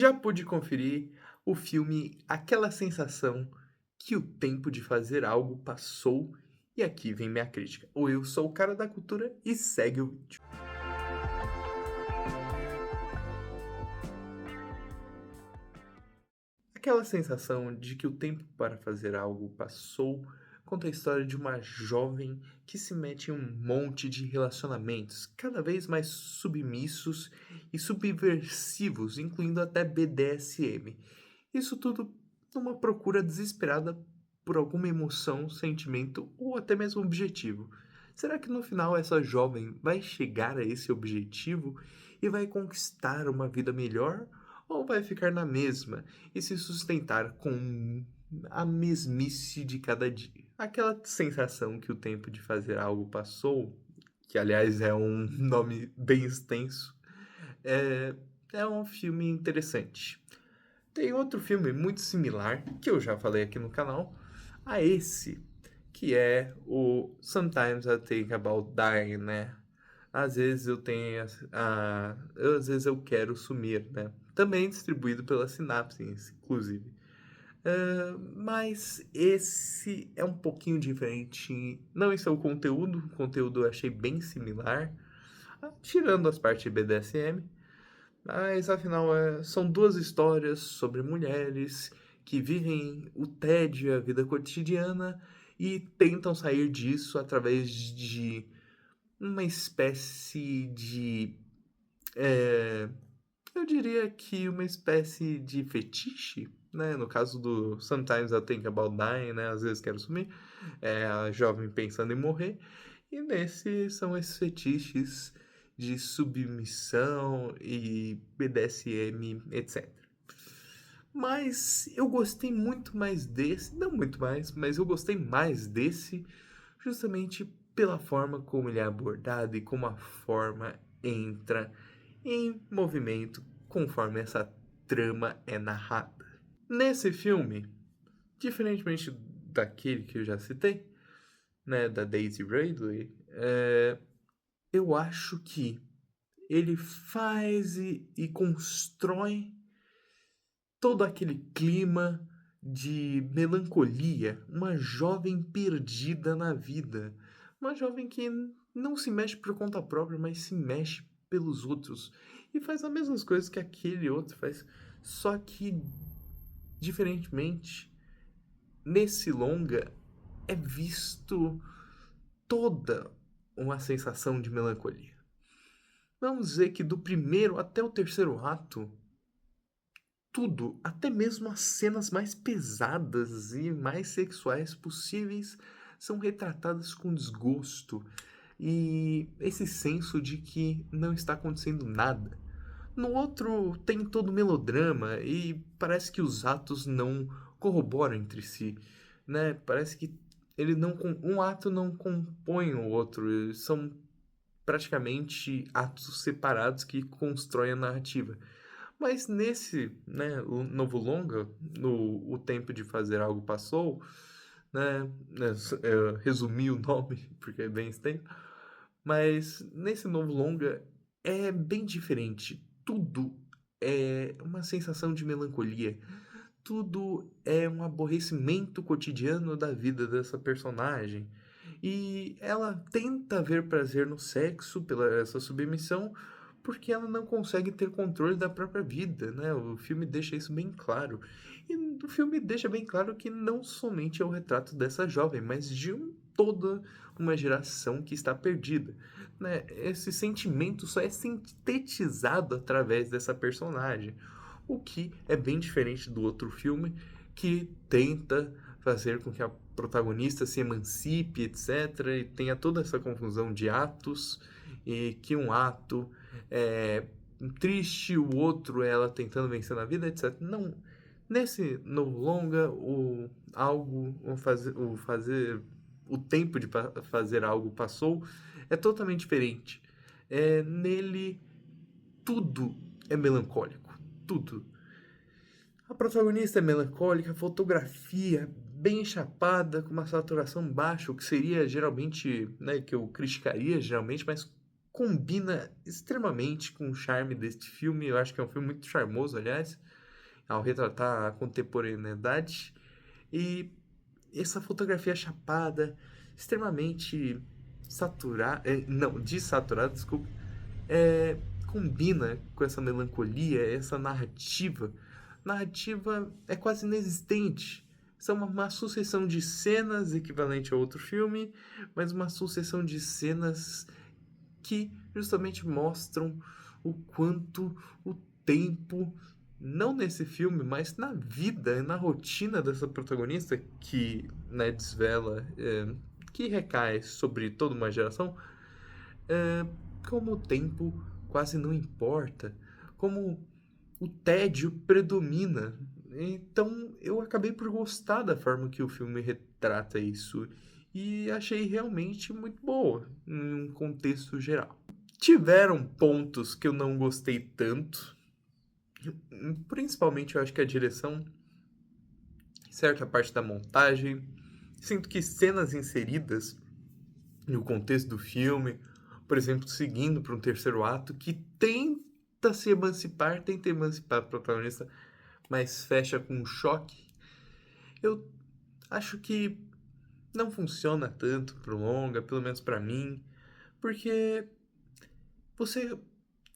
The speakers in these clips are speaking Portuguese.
Já pude conferir o filme Aquela Sensação que o tempo de fazer algo passou, e aqui vem minha crítica. O Eu sou o cara da cultura e segue o vídeo. Aquela sensação de que o tempo para fazer algo passou conta a história de uma jovem que se mete em um monte de relacionamentos, cada vez mais submissos e subversivos, incluindo até BDSM. Isso tudo numa procura desesperada por alguma emoção, sentimento ou até mesmo objetivo. Será que no final essa jovem vai chegar a esse objetivo e vai conquistar uma vida melhor? Ou vai ficar na mesma e se sustentar com a mesmice de cada dia? Aquela sensação que o tempo de fazer algo passou, que aliás é um nome bem extenso, é, é um filme interessante. Tem outro filme muito similar, que eu já falei aqui no canal, a esse, que é o Sometimes I Think About Dying, né? Às vezes eu tenho às vezes eu quero sumir, né? Também distribuído pela Synapse, inclusive. Mas esse é um pouquinho diferente, não em seu conteúdo, o conteúdo eu achei bem similar, tirando as partes de BDSM, mas afinal, são 2 histórias sobre mulheres que vivem o tédio e a vida cotidiana e tentam sair disso através de uma espécie de, eh, eu diria que uma espécie de fetiche, né, no caso do Sometimes I Think About Dying, né, às vezes quero sumir, é a jovem pensando em morrer, e nesse são esses fetiches de submissão e BDSM, etc. Mas eu gostei muito mais desse, não muito mais, mas eu gostei mais desse, justamente pela forma como ele é abordado e como a forma entra em movimento conforme essa trama é narrada. Nesse filme, diferentemente daquele que eu já citei, né, da Daisy Ridley, eu acho que ele faz e constrói todo aquele clima de melancolia, uma jovem perdida na vida, uma jovem que não se mexe por conta própria, mas se mexe pelos outros e faz as mesmas coisas que aquele outro faz, só que diferentemente, nesse longa é visto toda uma sensação de melancolia. Vamos dizer que do primeiro até o terceiro ato, tudo, até mesmo as cenas mais pesadas e mais sexuais possíveis, são retratadas com desgosto e esse senso de que não está acontecendo nada. No outro tem todo o melodrama e parece que os atos não corroboram entre si, né? Parece que ele não um ato não compõe o outro, são praticamente atos separados que constroem a narrativa. Mas nesse, né, o novo longa, no O Tempo de Fazer Algo Passou, né, eu resumi o nome porque é bem extenso, mas nesse novo longa é bem diferente. Tudo é uma sensação de melancolia. Tudo é um aborrecimento cotidiano da vida dessa personagem. E ela tenta ver prazer no sexo pela essa submissão, porque ela não consegue ter controle da própria vida, né? O filme deixa isso bem claro. E o filme deixa bem claro que não somente é o retrato dessa jovem, mas de toda uma geração que está perdida, né? Esse sentimento só é sintetizado através dessa personagem, o que é bem diferente do outro filme que tenta fazer com que a protagonista se emancipe, etc, e tenha toda essa confusão de atos e que um ato é triste, o outro é ela tentando vencer na vida, etc. Não, nesse novo longa, o tempo de fazer algo passou é totalmente diferente. Nele tudo é melancólico, tudo. A protagonista é melancólica, a fotografia bem chapada, com uma saturação baixa, o que seria geralmente, né, que eu criticaria geralmente, mas combina extremamente com o charme deste filme. Eu acho que é um filme muito charmoso, aliás, ao retratar a contemporaneidade. E essa fotografia chapada, extremamente saturada, não, desaturada, desculpa, é, combina com essa melancolia, essa narrativa. Narrativa é quase inexistente. São uma sucessão de cenas equivalente a outro filme, mas uma sucessão de cenas que justamente mostram o quanto o tempo, não nesse filme, mas na vida e na rotina dessa protagonista, que né, desvela, que recai sobre toda uma geração, é, como o tempo quase não importa, como o tédio predomina. Então eu acabei por gostar da forma que o filme retrata isso e achei realmente muito boa em um contexto geral. Tiveram pontos que eu não gostei tanto, principalmente eu acho que a direção, certa parte da montagem. Sinto que cenas inseridas no contexto do filme, por exemplo, seguindo para um terceiro ato que tenta emancipar a protagonista, mas fecha com um choque. Eu acho que não funciona tanto pro longa, pelo menos para mim, porque você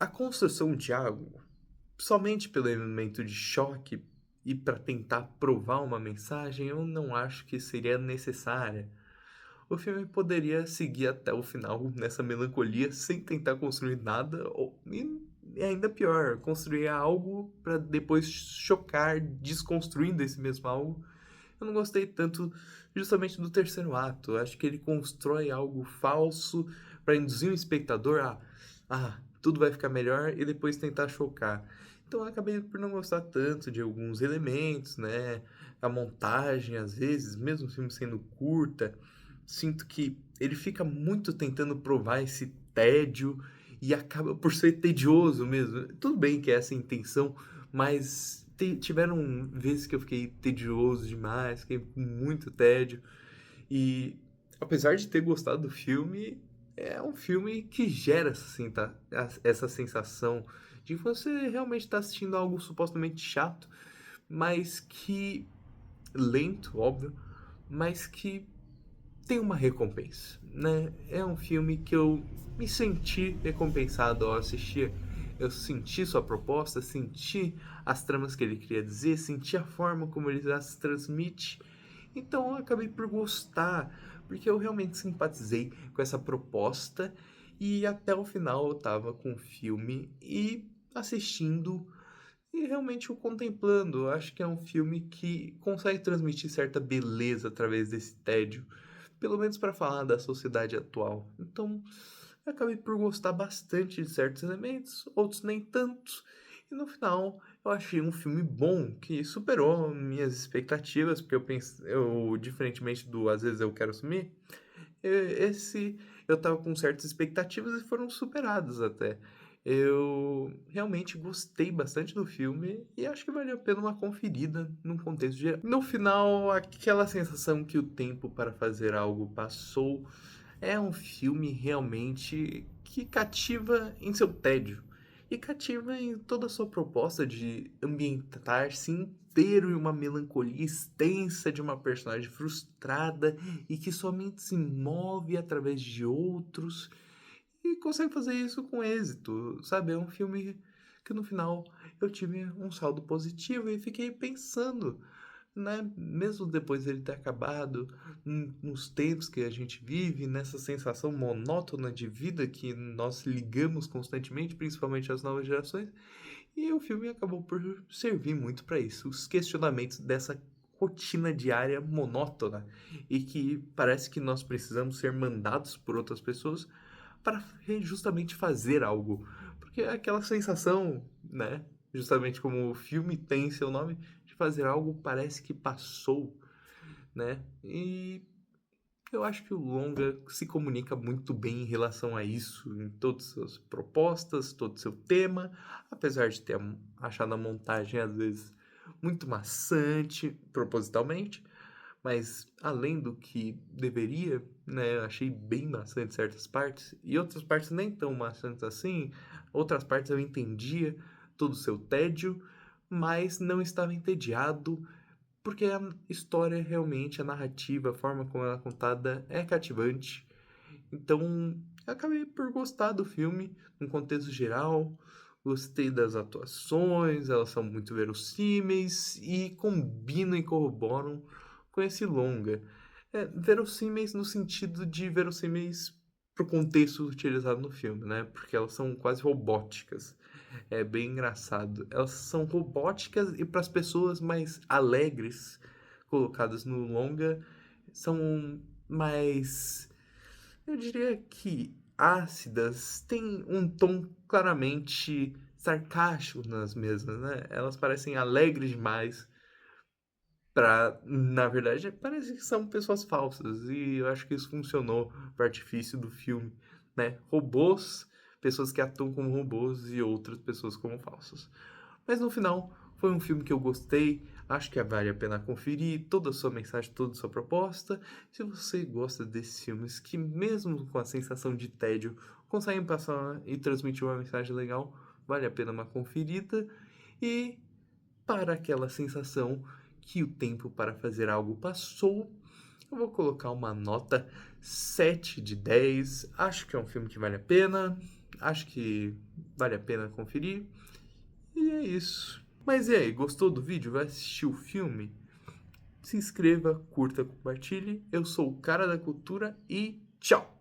a construção de algo somente pelo elemento de choque e para tentar provar uma mensagem, eu não acho que seria necessária. O filme poderia seguir até o final nessa melancolia sem tentar construir nada, e ainda pior, construir algo para depois chocar, desconstruindo esse mesmo algo. Eu não gostei tanto justamente do terceiro ato. Eu acho que ele constrói algo falso para induzir o espectador a, tudo vai ficar melhor e depois tentar chocar. Então eu acabei por não gostar tanto de alguns elementos, né? A montagem, às vezes, mesmo o filme sendo curta, sinto que ele fica muito tentando provar esse tédio e acaba por ser tedioso mesmo. Tudo bem que é essa a intenção, mas tiveram vezes que eu fiquei tedioso demais, fiquei com muito tédio. E apesar de ter gostado do filme, é um filme que gera essa sensação de que você realmente está assistindo algo supostamente chato, mas que lento, óbvio, mas que tem uma recompensa, né? É um filme que eu me senti recompensado ao assistir. Eu senti sua proposta, senti as tramas que ele queria dizer, senti a forma como ele as transmite. Então eu acabei por gostar, porque eu realmente simpatizei com essa proposta e até o final eu tava com o filme e assistindo e realmente o contemplando. Eu acho que é um filme que consegue transmitir certa beleza através desse tédio, pelo menos para falar da sociedade atual. Então, eu acabei por gostar bastante de certos elementos, outros nem tanto. E no final, eu achei um filme bom, que superou minhas expectativas, porque diferentemente do Às vezes eu quero sumir, esse eu tava com certas expectativas e foram superadas até. Eu realmente gostei bastante do filme e acho que valeu a pena uma conferida num contexto geral. No final, aquela sensação que o tempo para fazer algo passou é um filme realmente que cativa em seu tédio e cativa em toda a sua proposta de ambientar-se inteiro em uma melancolia extensa de uma personagem frustrada e que somente se move através de outros e consegue fazer isso com êxito, sabe? É um filme que no final eu tive um saldo positivo e fiquei pensando, né? Mesmo depois dele ter acabado, nos tempos que a gente vive, nessa sensação monótona de vida que nós ligamos constantemente, principalmente as novas gerações, e o filme acabou por servir muito para isso, os questionamentos dessa rotina diária monótona e que parece que nós precisamos ser mandados por outras pessoas para justamente fazer algo, porque é aquela sensação, né? Justamente como o filme tem seu nome, de fazer algo parece que passou, né? E eu acho que o longa se comunica muito bem em relação a isso, em todas as suas propostas, todo o seu tema, apesar de ter achado a montagem às vezes muito maçante, propositalmente, mas além do que deveria, né, eu achei bem maçante certas partes, e outras partes nem tão maçantes assim, outras partes eu entendia todo o seu tédio, mas não estava entediado, porque a história realmente, a narrativa, a forma como ela é contada é cativante. Então, eu acabei por gostar do filme, no contexto geral. Gostei das atuações, elas são muito verossímeis e combinam e corroboram com esse longa. Verossímeis no sentido de verossímeis pro contexto utilizado no filme, né? Porque elas são quase robóticas. É bem engraçado. Elas são robóticas e para as pessoas mais alegres colocadas no longa são mais, eu diria que ácidas, tem um tom claramente sarcástico nas mesmas, né? Elas parecem alegres demais pra, na verdade, parece que são pessoas falsas e eu acho que isso funcionou pro artifício do filme, né? Robôs, pessoas que atuam como robôs e outras pessoas como falsas. Mas no final, foi um filme que eu gostei, acho que vale a pena conferir toda a sua mensagem, toda a sua proposta. Se você gosta desses filmes que, mesmo com a sensação de tédio, conseguem passar e transmitir uma mensagem legal, vale a pena uma conferida. E para aquela sensação que o tempo para fazer algo passou, eu vou colocar uma nota 7 de 10. Acho que é um filme que vale a pena, acho que vale a pena conferir. E é isso. Mas e aí, gostou do vídeo? Vai assistir o filme? Se inscreva, curta, compartilhe. Eu sou o Cara da Cultura e tchau!